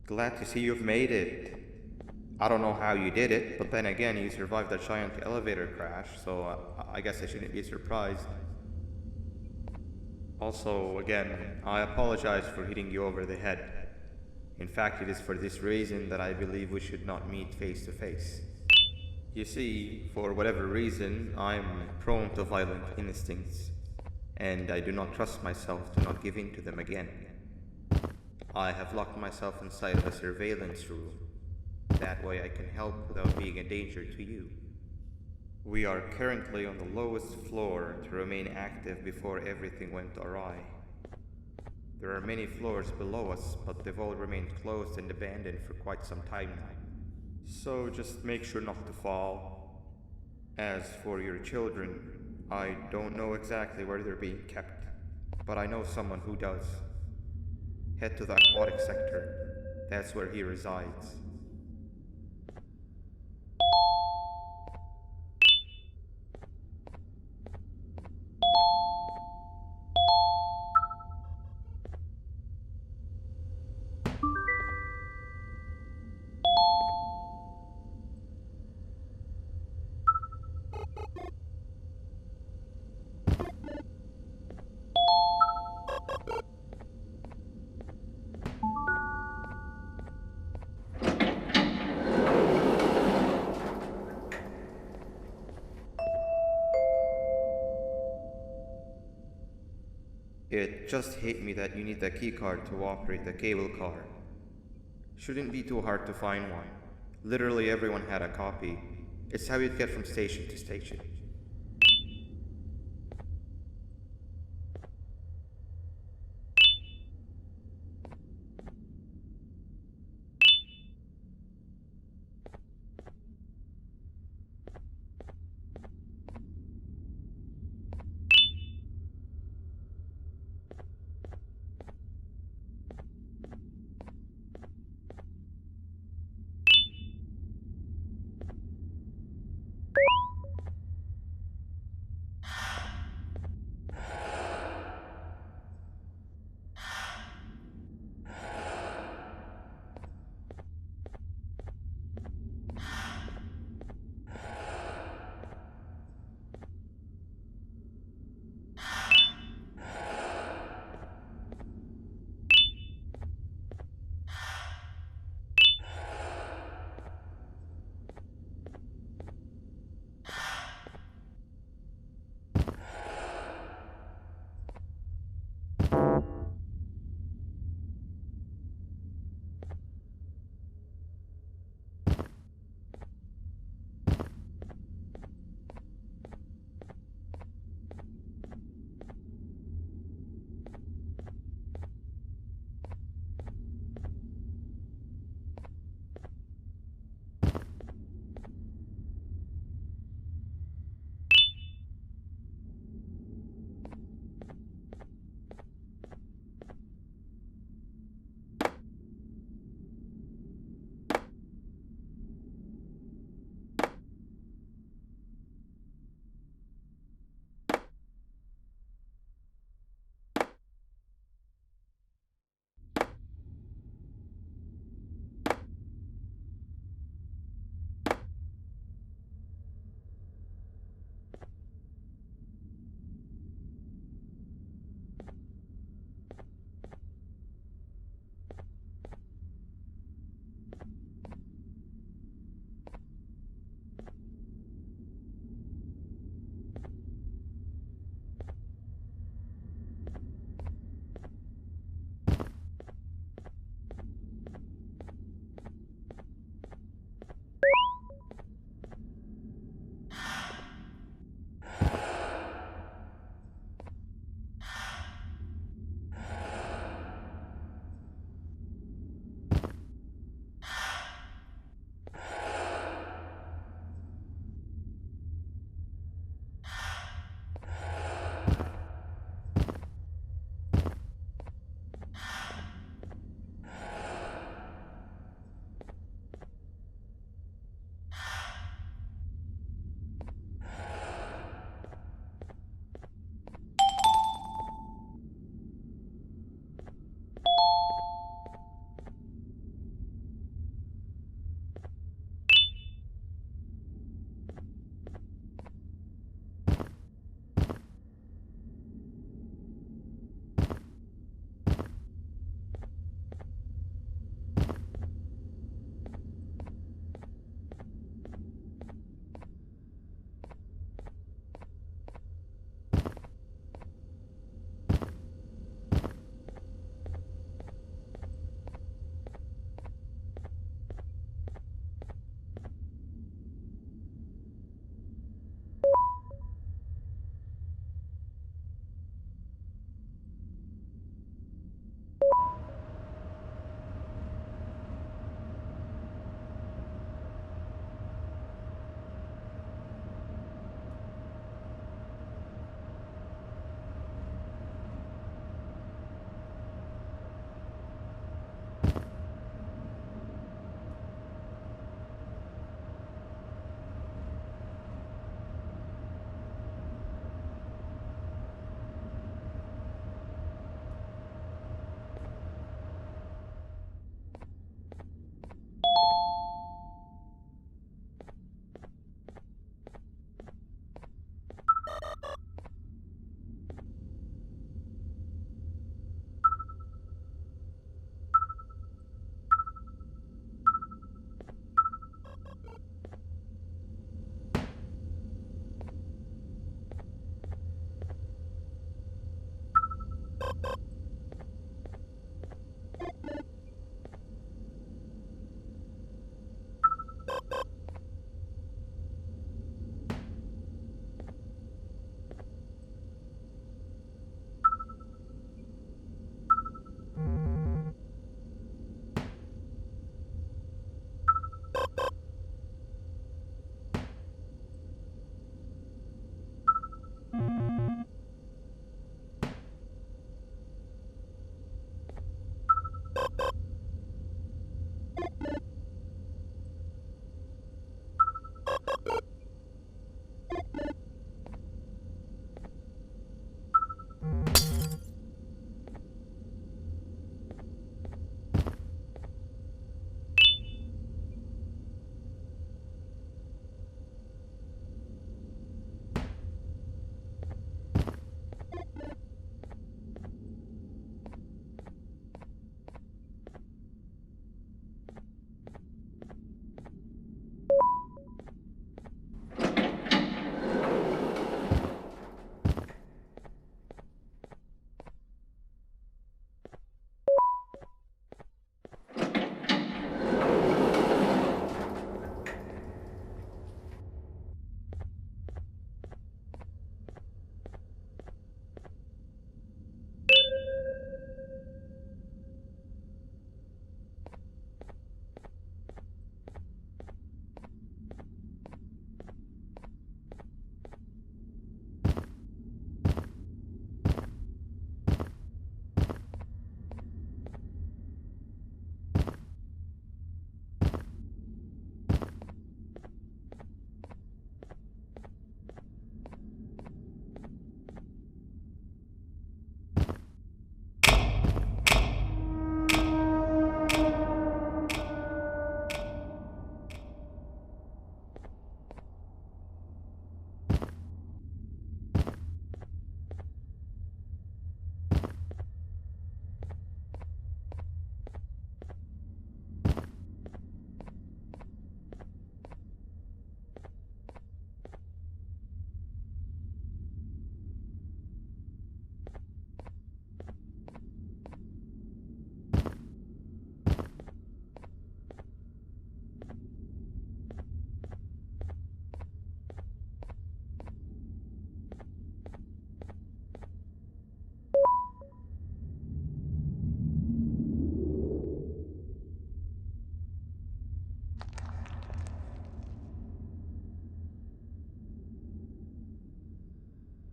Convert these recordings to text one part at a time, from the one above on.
Glad to see you've made it. I don't know how you did it, but then again, you survived a giant elevator crash, so I guess I shouldn't be surprised. Also, again, I apologize for hitting you over the head. In fact, it is for this reason that I believe we should not meet face to face. You see, for whatever reason, I'm prone to violent instincts, and I do not trust myself to not give in to them again. I have locked myself inside of a surveillance room. That way I can help without being a danger to you. We are currently on the lowest floor to remain active before everything went awry. There are many floors below us, but they've all remained closed and abandoned for quite some time now. So just make sure not to fall. As for your children, I don't know exactly where they're being kept, but I know someone who does. Head to the aquatic sector. That's where he resides. It just hit me that you need the keycard to operate the cable car. Shouldn't be too hard to find one. Literally everyone had a copy. It's how you'd get from station to station.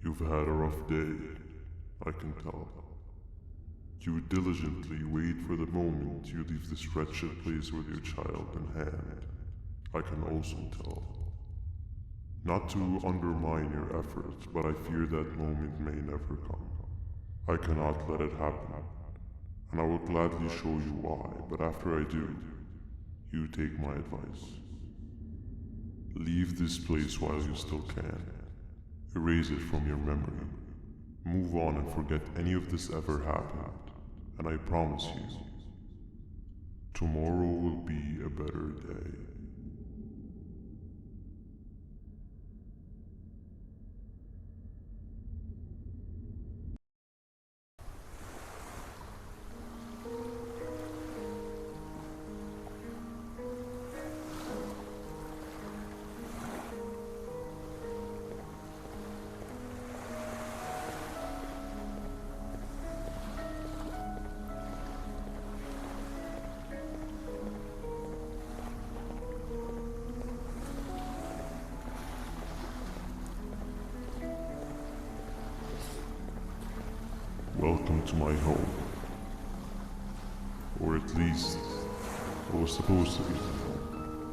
You've had a rough day, I can tell. You diligently wait for the moment you leave this wretched place with your child in hand. I can also tell. Not to undermine your efforts, but I fear that moment may never come. I cannot let it happen, and I will gladly show you why, but after I do, you take my advice. Leave this place while you still can. Erase it from your memory. Move on and forget any of this ever happened, and I promise you, tomorrow will be a better day. Welcome to my home. Or at least, it was supposed to be.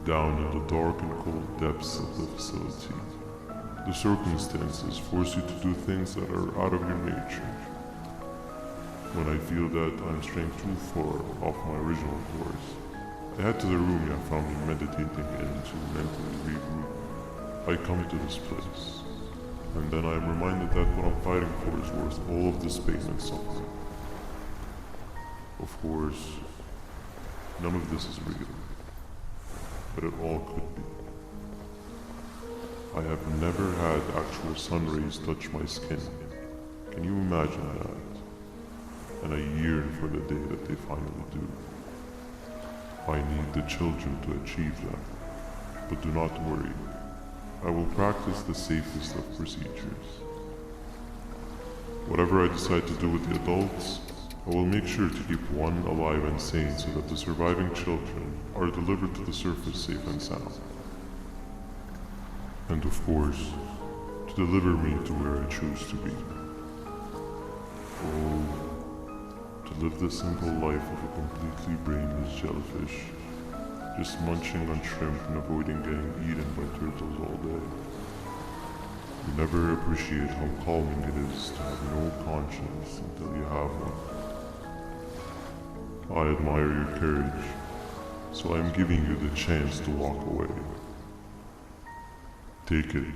Down in the dark and cold depths of the facility. The circumstances force you to do things that are out of your nature. When I feel that I'm straying too far off my original course, I head to the room I found me meditating in to mentally regroup. I come to this place. And then I am reminded that what I'm fighting for is worth all of this pain and suffering. Of course, none of this is real, but it all could be. I have never had actual sun rays touch my skin. Can you imagine that? and I yearn for the day that they finally do. I need the children to achieve that, but do not worry. I will practice the safest of procedures. Whatever I decide to do with the adults, I will make sure to keep one alive and sane so that the surviving children are delivered to the surface safe and sound. And of course, to deliver me to where I choose to be. Oh, to live the simple life of a completely brainless jellyfish, just munching on shrimp and avoiding getting eaten by turtles all day. You never appreciate how calming it is to have no conscience until you have one. I admire your courage, so I am giving you the chance to walk away. Take it.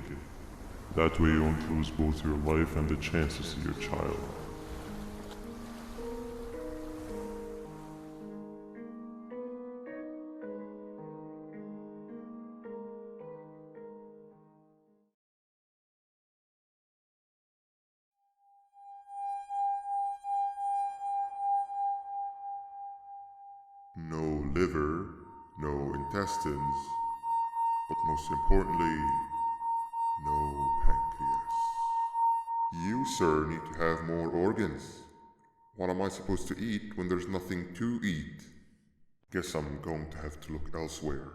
That way you won't lose both your life and the chance to see your child. No liver, no intestines, but most importantly, no pancreas. You, sir, need to have more organs. What am I supposed to eat when there's nothing to eat? Guess I'm going to have to look elsewhere.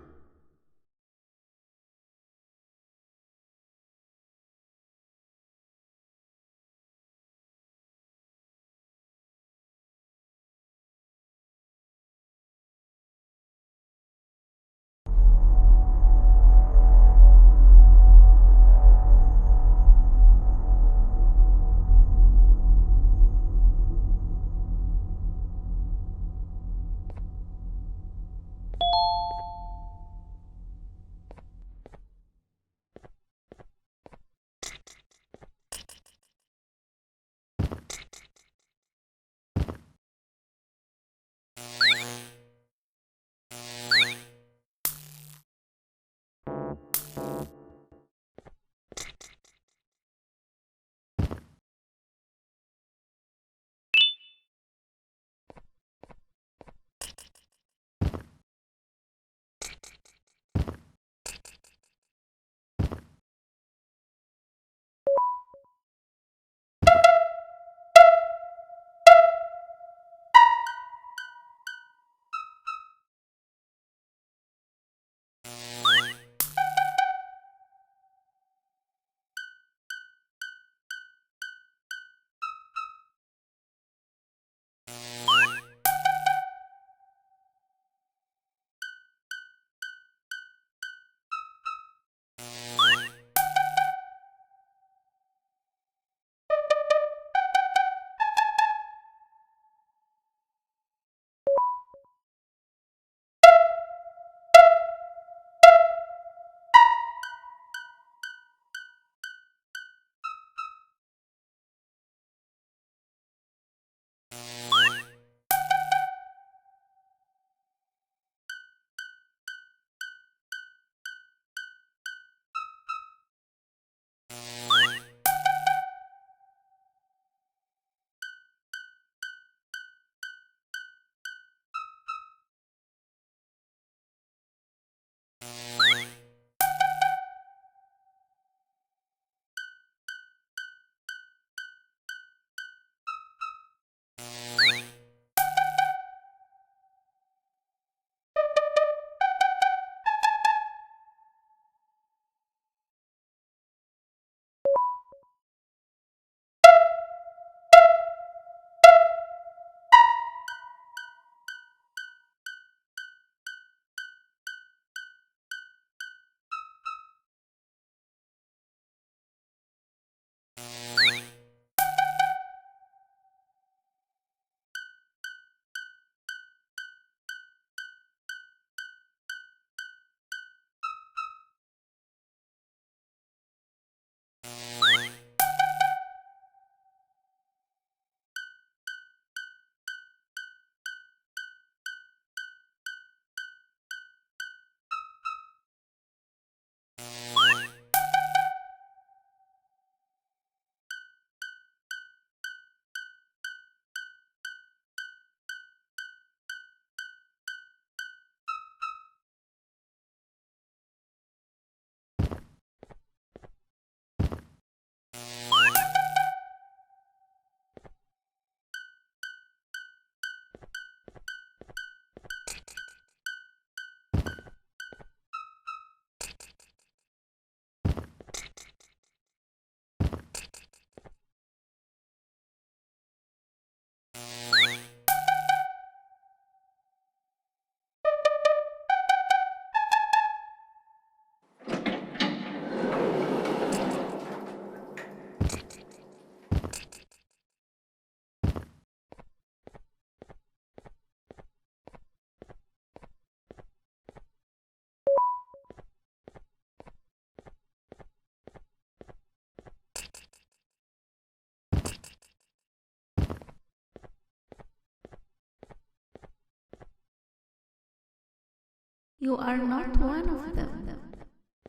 You are not one of them.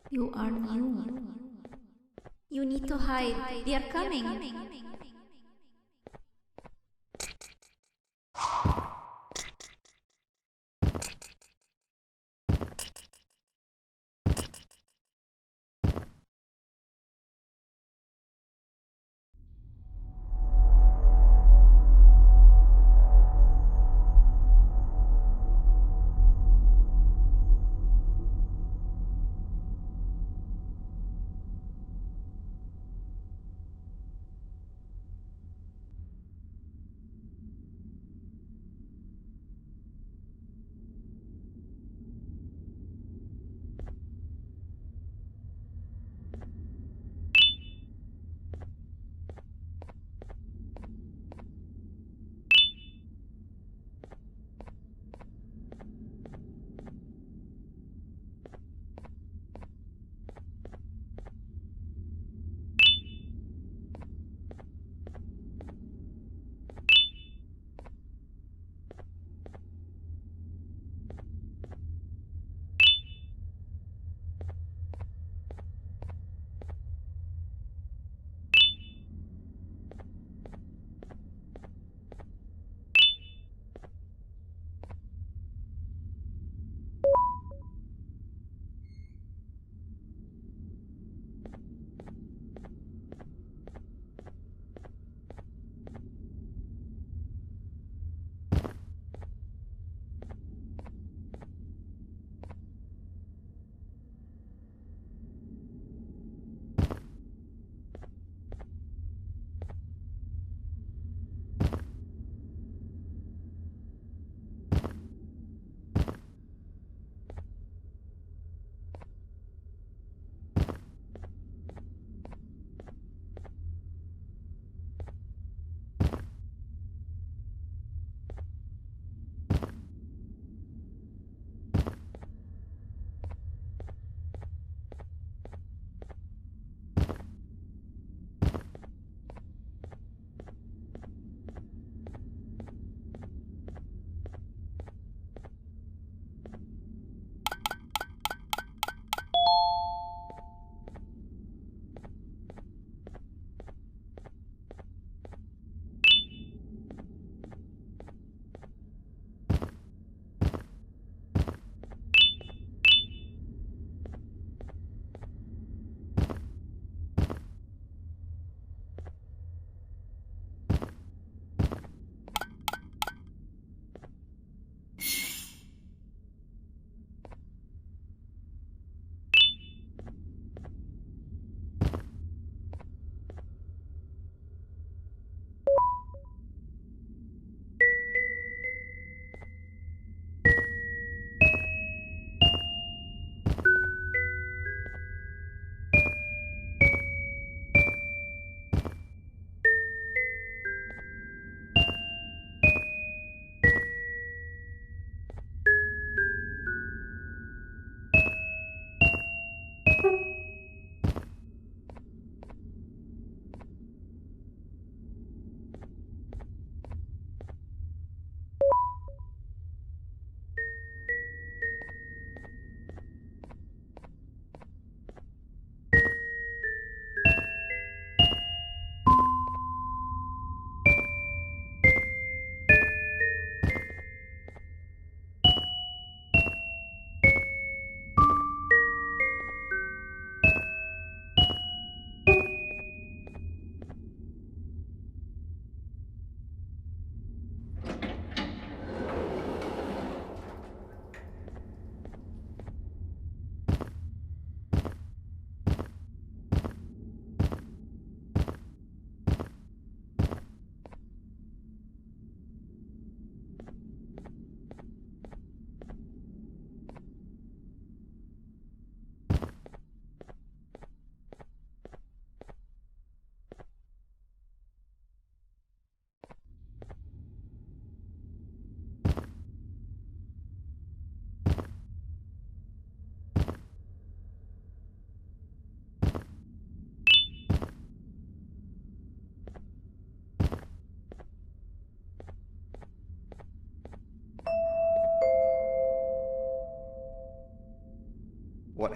You are new. You need to hide. They are coming.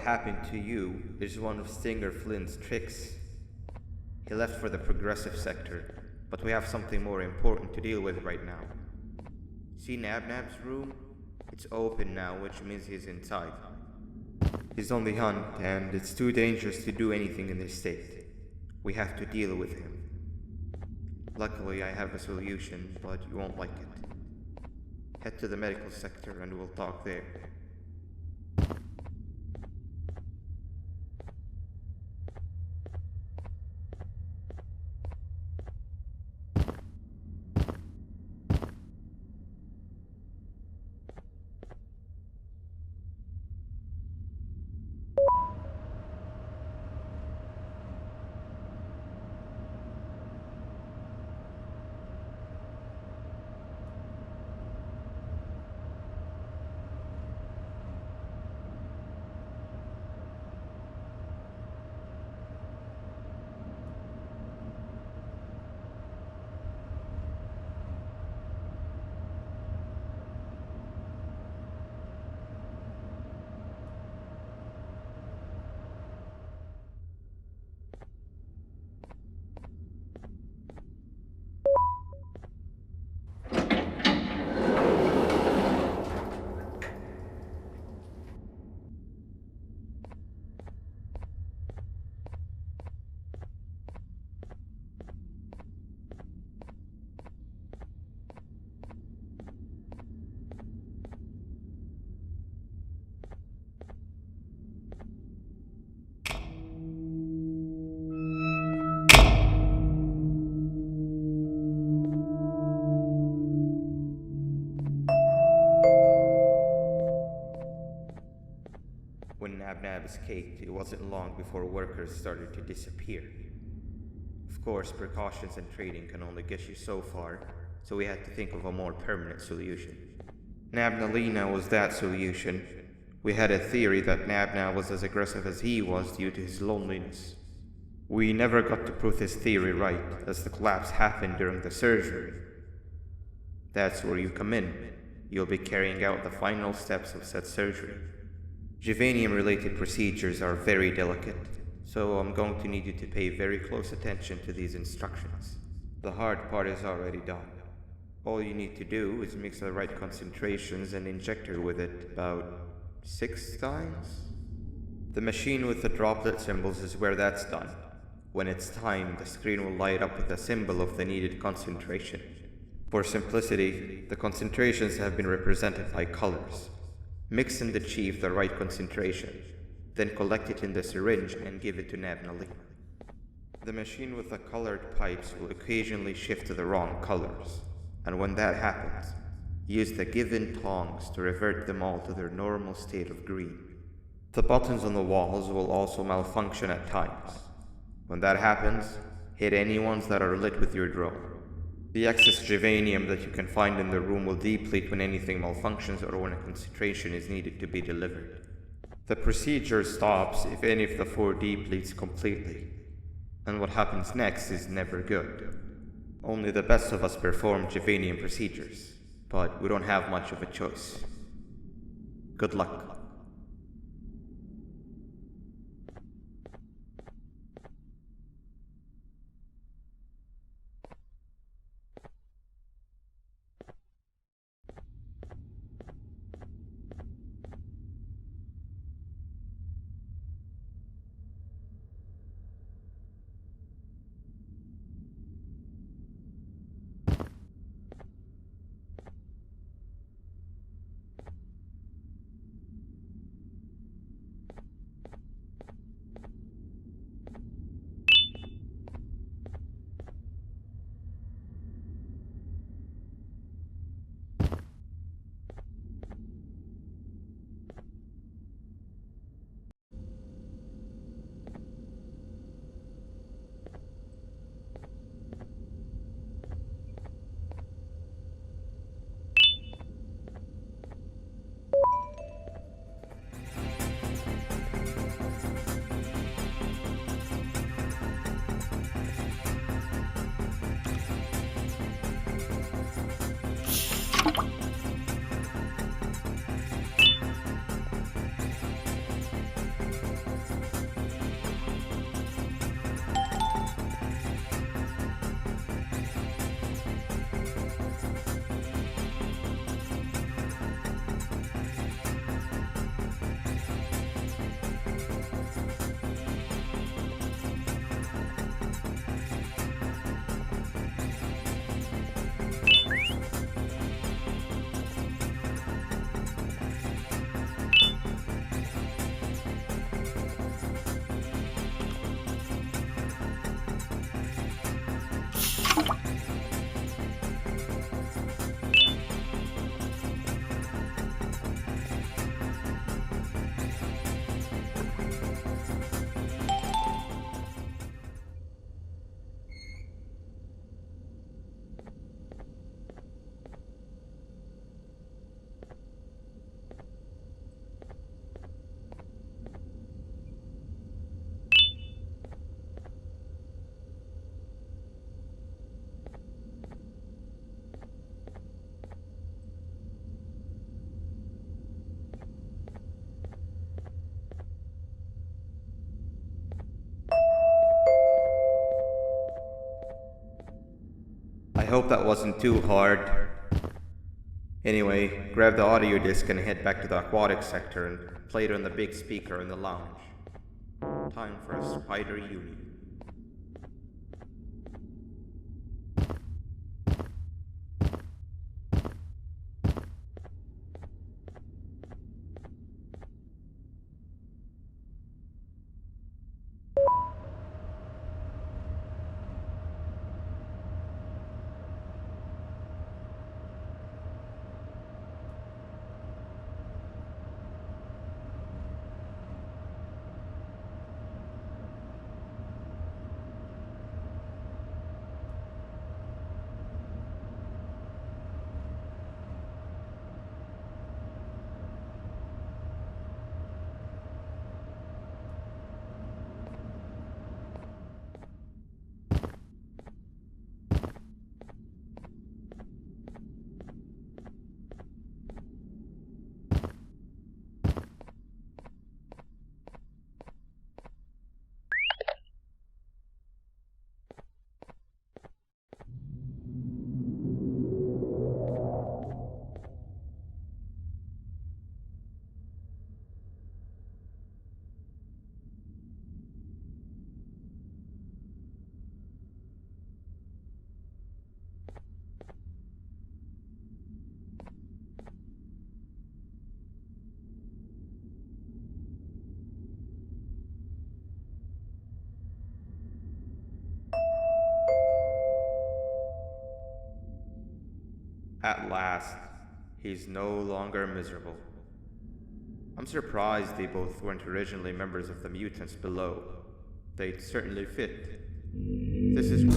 happened to you is one of Stinger Flynn's tricks. He left for the progressive sector, but we have something more important to deal with right now. See Nabnab's room? It's open now, which means he's inside. He's on the hunt, and it's too dangerous to do anything in this state. We have to deal with him. Luckily, I have a solution, but you won't like it. Head to the medical sector and we'll talk there. When Nabnab escaped, it wasn't long before workers started to disappear. Of course, precautions and trading can only get you so far, so we had to think of a more permanent solution. Nabnalina was that solution. We had a theory that Nabna was as aggressive as he was due to his loneliness. We never got to prove this theory right, as the collapse happened during the surgery. That's where you come in. You'll be carrying out the final steps of said surgery. Juvanium-related procedures are very delicate, so I'm going to need you to pay very close attention to these instructions. The hard part is already done. All you need to do is mix the right concentrations and inject her with it about 6 times. The machine with the droplet symbols is where that's done. When it's timed, the screen will light up with a symbol of the needed concentration. For simplicity, the concentrations have been represented by colors. Mix and achieve the right concentration, then collect it in the syringe and give it to Nabnali. The machine with the colored pipes will occasionally shift to the wrong colors, and when that happens, use the given tongs to revert them all to their normal state of green. The buttons on the walls will also malfunction at times. When that happens, hit any ones that are lit with your drone. The excess juvanium that you can find in the room will deplete when anything malfunctions or when a concentration is needed to be delivered. The procedure stops if any of the 4 depletes completely, and what happens next is never good. Only the best of us perform juvanium procedures, but we don't have much of a choice. Good luck. hope that wasn't too hard. Anyway, grab the audio disc and head back to the aquatic sector and play it on the big speaker in the lounge. Time for a spider uni. At last, he's no longer miserable. I'm surprised they both weren't originally members of the mutants below. They'd certainly fit. This is...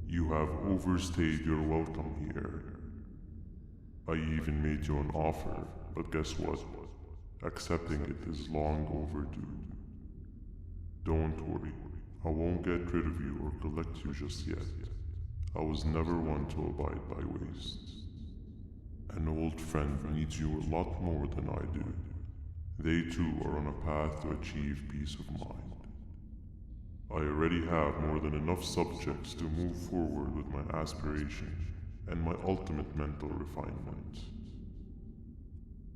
You have overstayed your welcome here. I even made you an offer, but guess what? Accepting it is long overdue. Don't worry, I won't get rid of you or collect you just yet. I was never one to abide by waste. An old friend needs you a lot more than I do. They too are on a path to achieve peace of mind. I already have more than enough subjects to move forward with my aspiration and my ultimate mental refinement.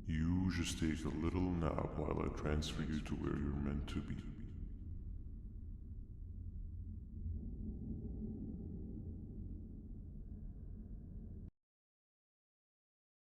You just take a little nap while I transfer you to where you're meant to be.